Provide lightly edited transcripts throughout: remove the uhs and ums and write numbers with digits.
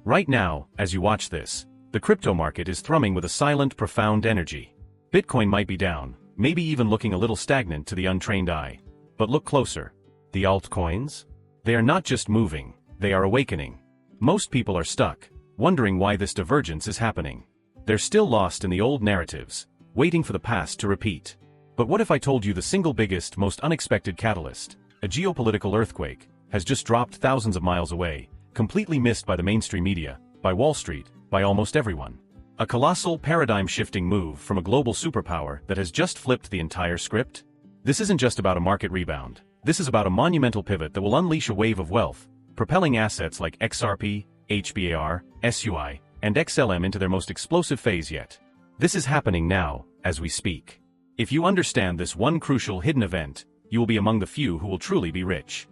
Right now, as you watch this, the crypto market is thrumming with a silent, profound energy. Bitcoin might be down, maybe even looking a little stagnant to the untrained eye. But look closer. The altcoins? They are not just moving, they are awakening. Most people are stuck, wondering why this divergence is happening. They're still lost in the old narratives, waiting for the past to repeat. But what if I told you the single biggest, most unexpected catalyst, a geopolitical earthquake, has just dropped thousands of miles away, completely missed by the mainstream media, by Wall Street, by almost everyone? A colossal, paradigm-shifting move from a global superpower that has just flipped the entire script? This isn't just about a market rebound. This is about a monumental pivot that will unleash a wave of wealth, propelling assets like XRP, HBAR, SUI, and XLM into their most explosive phase yet. This is happening now, as we speak. If you understand this one crucial hidden event, you will be among the few who will truly be rich.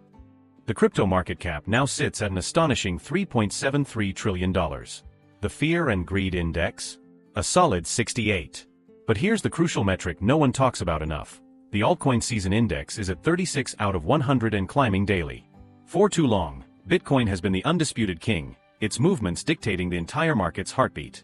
The crypto market cap now sits at an astonishing $3.73 trillion. The Fear and Greed Index? A solid 68. But here's the crucial metric no one talks about enough. The altcoin season index is at 36 out of 100 and climbing daily. For too long, Bitcoin has been the undisputed king, its movements dictating the entire market's heartbeat.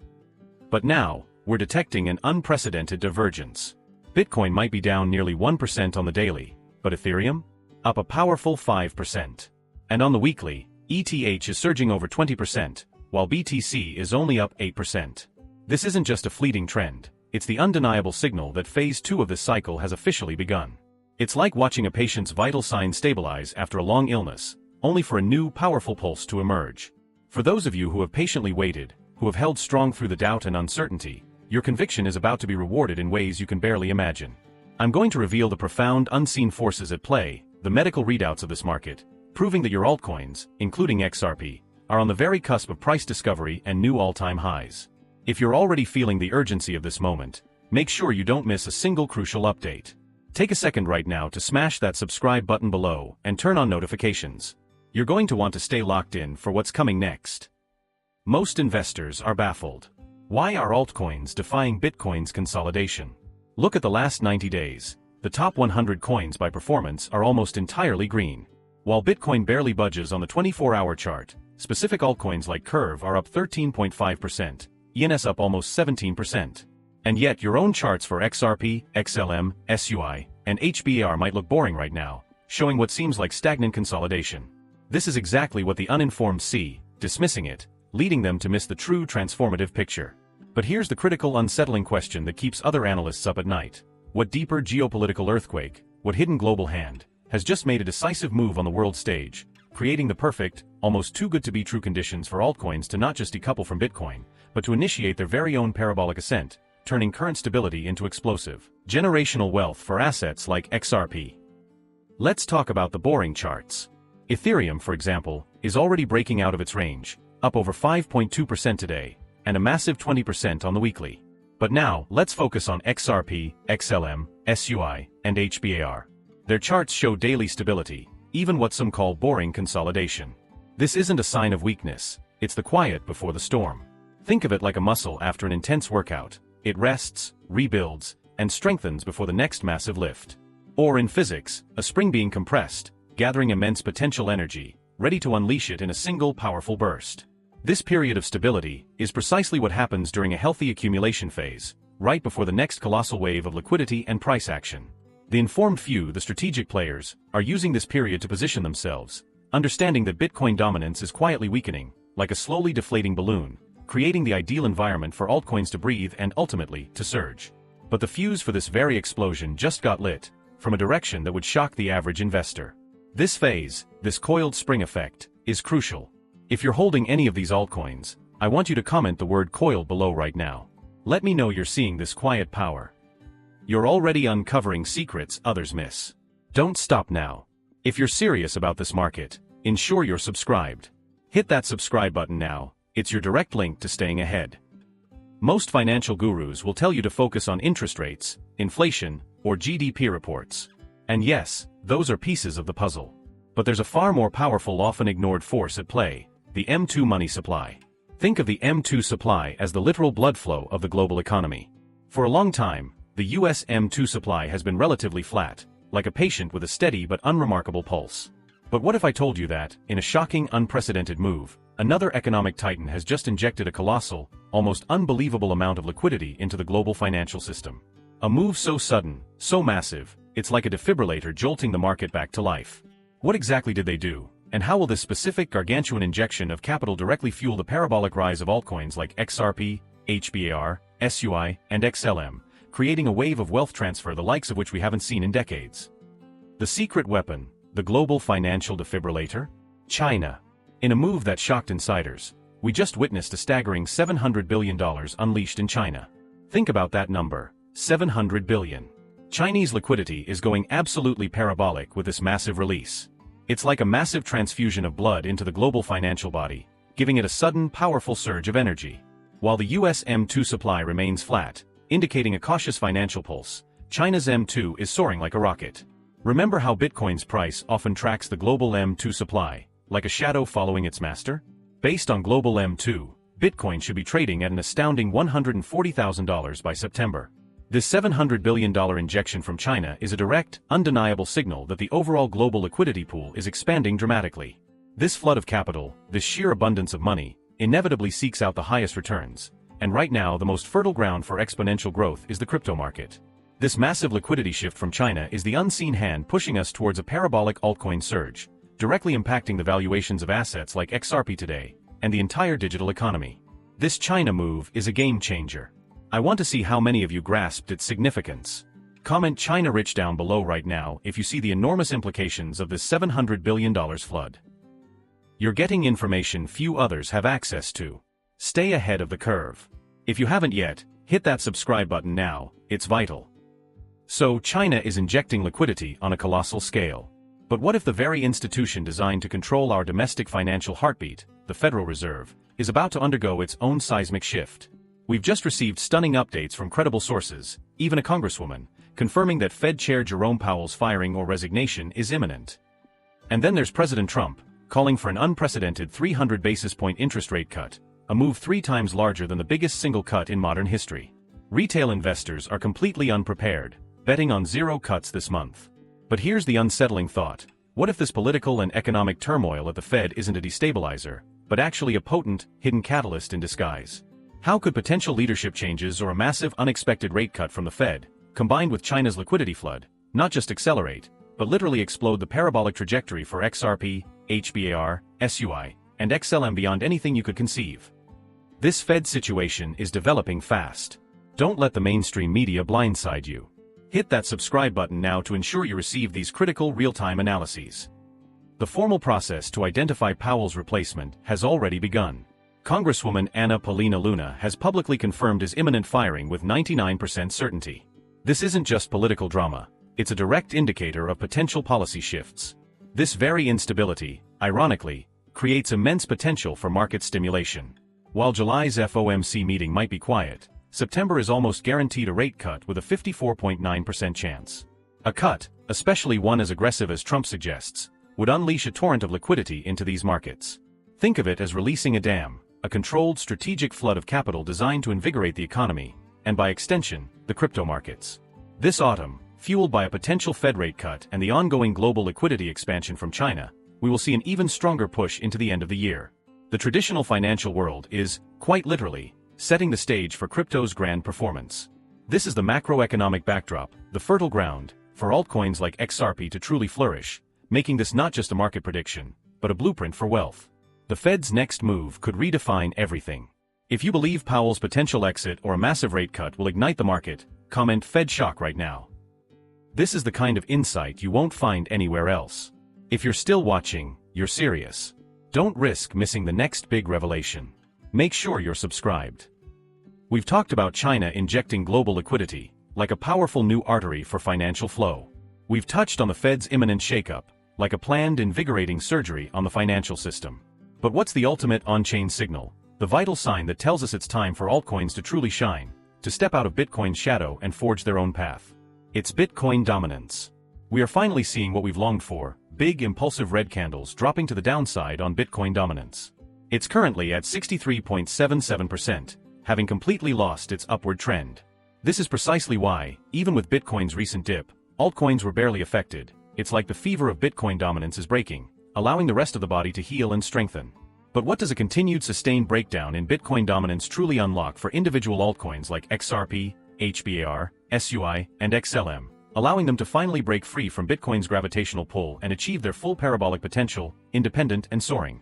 But now, we're detecting an unprecedented divergence. Bitcoin might be down nearly 1% on the daily, but Ethereum? Up a powerful 5%. And on the weekly, ETH is surging over 20%, while BTC is only up 8%. This isn't just a fleeting trend, it's the undeniable signal that phase 2 of this cycle has officially begun. It's like watching a patient's vital signs stabilize after a long illness, only for a new, powerful pulse to emerge. For those of you who have patiently waited, who have held strong through the doubt and uncertainty, your conviction is about to be rewarded in ways you can barely imagine. I'm going to reveal the profound, unseen forces at play, the medical readouts of this market, proving that your altcoins, including XRP, are on the very cusp of price discovery and new all-time highs. If you're already feeling the urgency of this moment, make sure you don't miss a single crucial update. Take a second right now to smash that subscribe button below and turn on notifications. You're going to want to stay locked in for what's coming next. Most investors are baffled. Why are altcoins defying Bitcoin's consolidation? Look at the last 90 days. The top 100 coins by performance are almost entirely green. While Bitcoin barely budges on the 24-hour chart, specific altcoins like Curve are up 13.5%, ENS up almost 17%. And yet your own charts for XRP, XLM, SUI, and HBAR might look boring right now, showing what seems like stagnant consolidation. This is exactly what the uninformed see, dismissing it, leading them to miss the true transformative picture. But here's the critical, unsettling question that keeps other analysts up at night. What deeper geopolitical earthquake, what hidden global hand, has just made a decisive move on the world stage, creating the perfect, almost too good to be true conditions for altcoins to not just decouple from Bitcoin, but to initiate their very own parabolic ascent, turning current stability into explosive, generational wealth for assets like XRP. Let's talk about the boring charts. Ethereum, for example, is already breaking out of its range, up over 5.2% today, and a massive 20% on the weekly. But now, let's focus on XRP, XLM, SUI, and HBAR. Their charts show daily stability, even what some call boring consolidation. This isn't a sign of weakness, it's the quiet before the storm. Think of it like a muscle after an intense workout. It rests, rebuilds, and strengthens before the next massive lift. Or in physics, a spring being compressed, gathering immense potential energy, ready to unleash it in a single powerful burst. This period of stability is precisely what happens during a healthy accumulation phase, right before the next colossal wave of liquidity and price action. The informed few, the strategic players, are using this period to position themselves, understanding that Bitcoin dominance is quietly weakening, like a slowly deflating balloon, creating the ideal environment for altcoins to breathe and ultimately to surge. But the fuse for this very explosion just got lit, from a direction that would shock the average investor. This phase, this coiled spring effect, is crucial. If you're holding any of these altcoins, I want you to comment the word coiled below right now. Let me know you're seeing this quiet power. You're already uncovering secrets others miss. Don't stop now. If you're serious about this market, ensure you're subscribed. Hit that subscribe button now, it's your direct link to staying ahead. Most financial gurus will tell you to focus on interest rates, inflation, or GDP reports. And yes, those are pieces of the puzzle. But there's a far more powerful, often ignored force at play, the M2 money supply. Think of the M2 supply as the literal blood flow of the global economy. For a long time, the US M2 supply has been relatively flat, like a patient with a steady but unremarkable pulse. But what if I told you that, in a shocking, unprecedented move, Another economic titan has just injected a colossal, almost unbelievable amount of liquidity into the global financial system. A move so sudden, so massive, it's like a defibrillator jolting the market back to life. What exactly did they do, and how will this specific gargantuan injection of capital directly fuel the parabolic rise of altcoins like XRP, HBAR, SUI, and XLM, creating a wave of wealth transfer the likes of which we haven't seen in decades? The secret weapon, the global financial defibrillator? China. In a move that shocked insiders, we just witnessed a staggering $700 billion unleashed in China. Think about that number, $700 billion. Chinese liquidity is going absolutely parabolic with this massive release. It's like a massive transfusion of blood into the global financial body, giving it a sudden, powerful surge of energy. While the US M2 supply remains flat, indicating a cautious financial pulse, China's M2 is soaring like a rocket. Remember how Bitcoin's price often tracks the global M2 supply, like a shadow following its master? Based on global M2, Bitcoin should be trading at an astounding $140,000 by September. This $700 billion injection from China is a direct, undeniable signal that the overall global liquidity pool is expanding dramatically. This flood of capital, this sheer abundance of money, inevitably seeks out the highest returns, and right now the most fertile ground for exponential growth is the crypto market. This massive liquidity shift from China is the unseen hand pushing us towards a parabolic altcoin surge, directly impacting the valuations of assets like XRP today, and the entire digital economy. This China move is a game changer. I want to see how many of you grasped its significance. Comment China rich down below right now if you see the enormous implications of this $700 billion flood. You're getting information few others have access to. Stay ahead of the curve. If you haven't yet, hit that subscribe button now, it's vital. So China is injecting liquidity on a colossal scale. But what if the very institution designed to control our domestic financial heartbeat, the Federal Reserve, is about to undergo its own seismic shift? We've just received stunning updates from credible sources, even a congresswoman, confirming that Fed Chair Jerome Powell's firing or resignation is imminent. And then there's President Trump, calling for an unprecedented 300 basis point interest rate cut, a move 3 times larger than the biggest single cut in modern history. Retail investors are completely unprepared, betting on 0 cuts this month. But here's the unsettling thought. What if this political and economic turmoil at the Fed isn't a destabilizer, but actually a potent, hidden catalyst in disguise? How could potential leadership changes or a massive unexpected rate cut from the Fed, combined with China's liquidity flood, not just accelerate, but literally explode the parabolic trajectory for XRP, HBAR, SUI, and XLM beyond anything you could conceive? This Fed situation is developing fast. Don't let the mainstream media blindside you. Hit that subscribe button now to ensure you receive these critical real-time analyses. The formal process to identify Powell's replacement has already begun. Congresswoman Anna Paulina Luna has publicly confirmed his imminent firing with 99% certainty. This isn't just political drama, it's a direct indicator of potential policy shifts. This very instability, ironically, creates immense potential for market stimulation. While July's FOMC meeting might be quiet, September is almost guaranteed a rate cut with a 54.9% chance. A cut, especially one as aggressive as Trump suggests, would unleash a torrent of liquidity into these markets. Think of it as releasing a dam, a controlled strategic flood of capital designed to invigorate the economy, and by extension, the crypto markets. This autumn, fueled by a potential Fed rate cut and the ongoing global liquidity expansion from China, we will see an even stronger push into the end of the year. The traditional financial world is, quite literally, setting the stage for crypto's grand performance. This is the macroeconomic backdrop, the fertile ground, for altcoins like XRP to truly flourish, making this not just a market prediction, but a blueprint for wealth. The Fed's next move could redefine everything. If you believe Powell's potential exit or a massive rate cut will ignite the market, comment Fed shock right now. This is the kind of insight you won't find anywhere else. If you're still watching, you're serious. Don't risk missing the next big revelation. Make sure you're subscribed. We've talked about China injecting global liquidity, like a powerful new artery for financial flow. We've touched on the Fed's imminent shakeup, like a planned invigorating surgery on the financial system. But what's the ultimate on-chain signal, the vital sign that tells us it's time for altcoins to truly shine, to step out of Bitcoin's shadow and forge their own path? It's Bitcoin dominance. We are finally seeing what we've longed for, big impulsive red candles dropping to the downside on Bitcoin dominance. It's currently at 63.77%, having completely lost its upward trend. This is precisely why, even with Bitcoin's recent dip, altcoins were barely affected. It's like the fever of Bitcoin dominance is breaking, allowing the rest of the body to heal and strengthen. But what does a continued sustained breakdown in Bitcoin dominance truly unlock for individual altcoins like XRP, HBAR, SUI, and XLM, allowing them to finally break free from Bitcoin's gravitational pull and achieve their full parabolic potential, independent and soaring?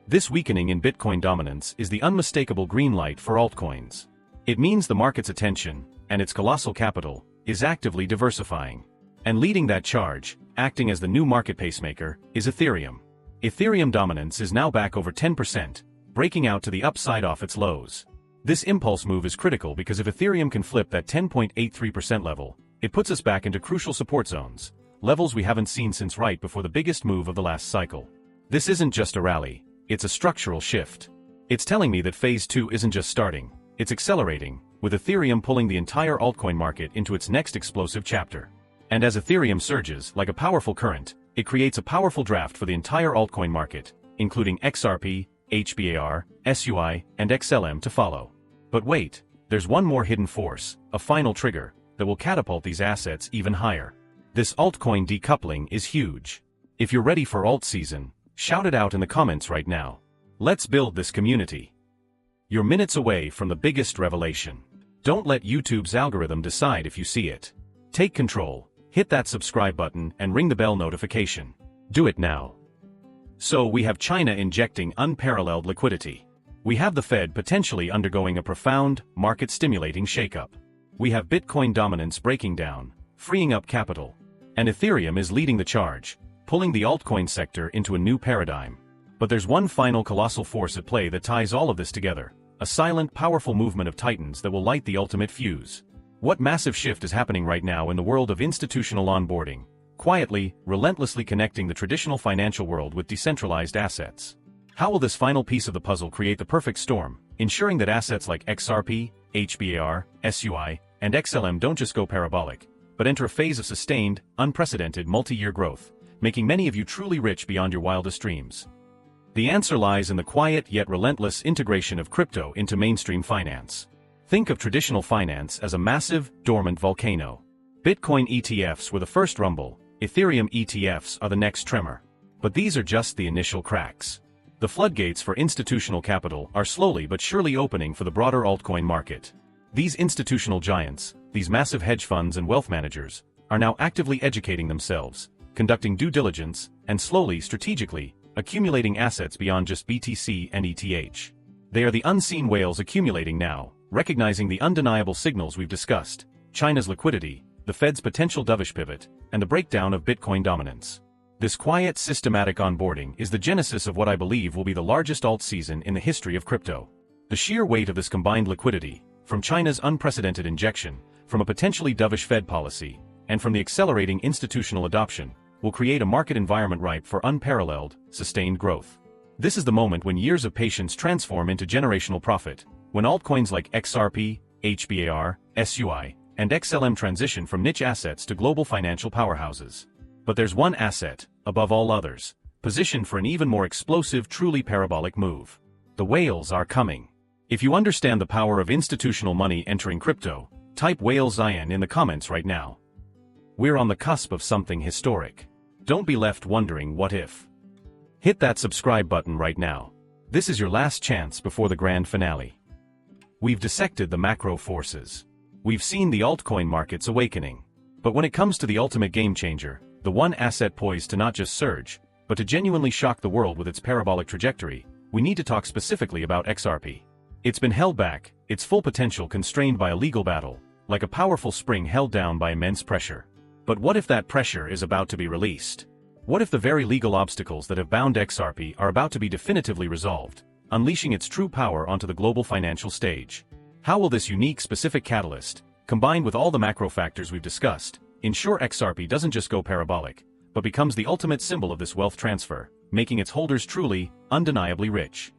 This weakening in Bitcoin dominance is the unmistakable green light for altcoins. It means the market's attention, and its colossal capital, is actively diversifying. And leading that charge, acting as the new market pacemaker, is Ethereum. Ethereum dominance is now back over 10%, breaking out to the upside off its lows. This impulse move is critical because if Ethereum can flip that 10.83% level, it puts us back into crucial support zones, levels we haven't seen since right before the biggest move of the last cycle. This isn't just a rally, it's a structural shift. It's telling me that phase 2 isn't just starting, it's accelerating, with Ethereum pulling the entire altcoin market into its next explosive chapter. And as Ethereum surges like a powerful current, it creates a powerful draft for the entire altcoin market, including XRP, HBAR, SUI, and XLM to follow. But wait, there's one more hidden force, a final trigger, that will catapult these assets even higher. This altcoin decoupling is huge. If you're ready for alt season, shout it out in the comments right now. Let's build this community. You're minutes away from the biggest revelation. Don't let YouTube's algorithm decide if you see it. Take control, hit that subscribe button and ring the bell notification. Do it now. So we have China injecting unparalleled liquidity. We have the Fed potentially undergoing a profound, market-stimulating shakeup. We have Bitcoin dominance breaking down, freeing up capital. And Ethereum is leading the charge, pulling the altcoin sector into a new paradigm. But there's one final colossal force at play that ties all of this together, a silent, powerful movement of titans that will light the ultimate fuse. What massive shift is happening right now in the world of institutional onboarding, quietly, relentlessly connecting the traditional financial world with decentralized assets? How will this final piece of the puzzle create the perfect storm, ensuring that assets like XRP, HBAR, SUI, and XLM don't just go parabolic, but enter a phase of sustained, unprecedented multi-year growth, making many of you truly rich beyond your wildest dreams? The answer lies in the quiet yet relentless integration of crypto into mainstream finance. Think of traditional finance as a massive, dormant volcano. Bitcoin ETFs were the first rumble, Ethereum ETFs are the next tremor. But these are just the initial cracks. The floodgates for institutional capital are slowly but surely opening for the broader altcoin market. These institutional giants, these massive hedge funds and wealth managers, are now actively educating themselves, conducting due diligence, and slowly, strategically, accumulating assets beyond just BTC and ETH. They are the unseen whales accumulating now, recognizing the undeniable signals we've discussed: China's liquidity, the Fed's potential dovish pivot, and the breakdown of Bitcoin dominance. This quiet, systematic onboarding is the genesis of what I believe will be the largest alt season in the history of crypto. The sheer weight of this combined liquidity, from China's unprecedented injection, from a potentially dovish Fed policy, and from the accelerating institutional adoption, will create a market environment ripe for unparalleled, sustained growth. This is the moment when years of patience transform into generational profit, when altcoins like XRP, HBAR, SUI, and XLM transition from niche assets to global financial powerhouses. But there's one asset, above all others, positioned for an even more explosive, truly parabolic move. The whales are coming. If you understand the power of institutional money entering crypto, type Whale Zion in the comments right now. We're on the cusp of something historic. Don't be left wondering what if. Hit that subscribe button right now. This is your last chance before the grand finale. We've dissected the macro forces. We've seen the altcoin markets awakening. But when it comes to the ultimate game changer, the one asset poised to not just surge, but to genuinely shock the world with its parabolic trajectory, we need to talk specifically about XRP. It's been held back, its full potential constrained by a legal battle, like a powerful spring held down by immense pressure. But what if that pressure is about to be released? What if the very legal obstacles that have bound XRP are about to be definitively resolved, unleashing its true power onto the global financial stage? How will this unique specific catalyst, combined with all the macro factors we've discussed, ensure XRP doesn't just go parabolic, but becomes the ultimate symbol of this wealth transfer, making its holders truly, undeniably rich?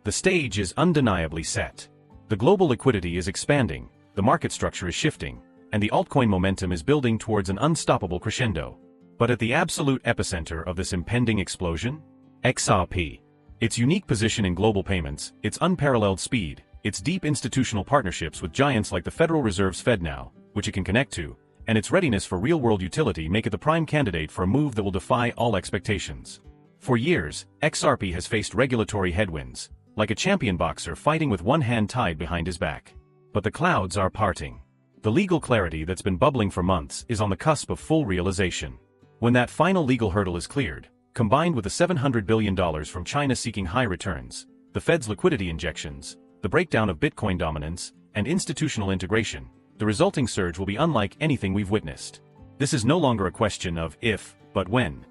The stage is undeniably set. The global liquidity is expanding, the market structure is shifting, and the altcoin momentum is building towards an unstoppable crescendo. But at the absolute epicenter of this impending explosion? XRP. Its unique position in global payments, its unparalleled speed, its deep institutional partnerships with giants like the Federal Reserve's FedNow, which it can connect to, and its readiness for real-world utility make it the prime candidate for a move that will defy all expectations. For years, XRP has faced regulatory headwinds, like a champion boxer fighting with one hand tied behind his back. But the clouds are parting. The legal clarity that's been bubbling for months is on the cusp of full realization. When that final legal hurdle is cleared, combined with the $700 billion from China seeking high returns, the Fed's liquidity injections, the breakdown of Bitcoin dominance, and institutional integration, the resulting surge will be unlike anything we've witnessed. This is no longer a question of if, but when.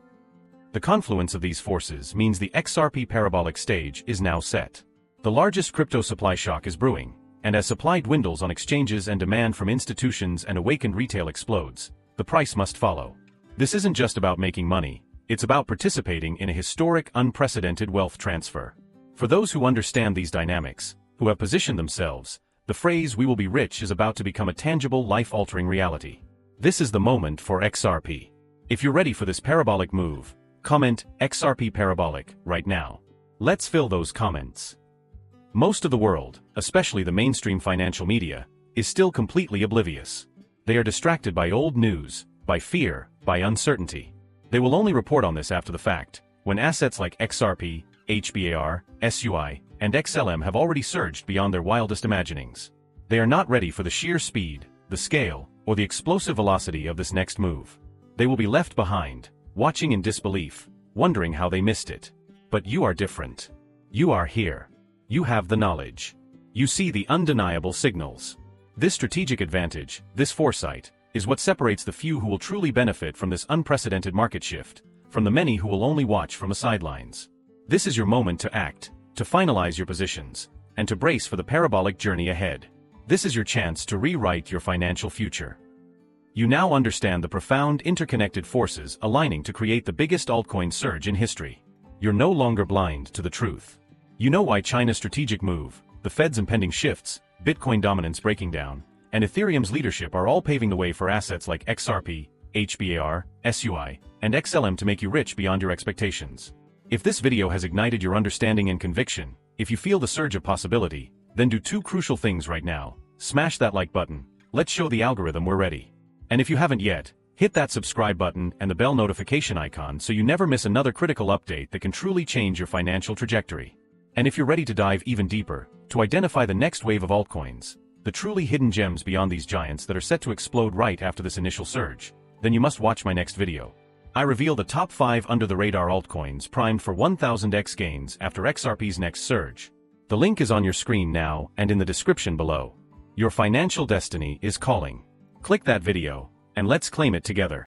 The confluence of these forces means the XRP parabolic stage is now set. The largest crypto supply shock is brewing, and as supply dwindles on exchanges and demand from institutions and awakened retail explodes, the price must follow. This isn't just about making money, it's about participating in a historic, unprecedented wealth transfer. For those who understand these dynamics, who have positioned themselves, the phrase "we will be rich" is about to become a tangible, life-altering reality. This is the moment for XRP. If you're ready for this parabolic move, comment XRP parabolic right now. Let's fill those comments. Most of the world, especially the mainstream financial media, is still completely oblivious. They are distracted by old news, by fear, by uncertainty. They will only report on this after the fact, when assets like XRP, HBAR, SUI, and XLM have already surged beyond their wildest imaginings. They are not ready for the sheer speed, the scale, or the explosive velocity of this next move. They will be left behind, watching in disbelief, wondering how they missed it. But you are different. You are here. You have the knowledge. You see the undeniable signals. This strategic advantage, this foresight, is what separates the few who will truly benefit from this unprecedented market shift, from the many who will only watch from the sidelines. This is your moment to act, to finalize your positions, and to brace for the parabolic journey ahead. This is your chance to rewrite your financial future. You now understand the profound interconnected forces aligning to create the biggest altcoin surge in history. You're no longer blind to the truth. You know why China's strategic move, the Fed's impending shifts, Bitcoin dominance breaking down, and Ethereum's leadership are all paving the way for assets like XRP, HBAR, SUI, and XLM to make you rich beyond your expectations. If this video has ignited your understanding and conviction, if you feel the surge of possibility, then do two crucial things right now. Smash that like button. Let's show the algorithm we're ready. And if you haven't yet, hit that subscribe button and the bell notification icon so you never miss another critical update that can truly change your financial trajectory. And if you're ready to dive even deeper, to identify the next wave of altcoins, the truly hidden gems beyond these giants that are set to explode right after this initial surge, then you must watch my next video. I reveal the top 5 under-the-radar altcoins primed for 1000x gains after XRP's next surge. The link is on your screen now and in the description below. Your financial destiny is calling. Click that video, and let's claim it together.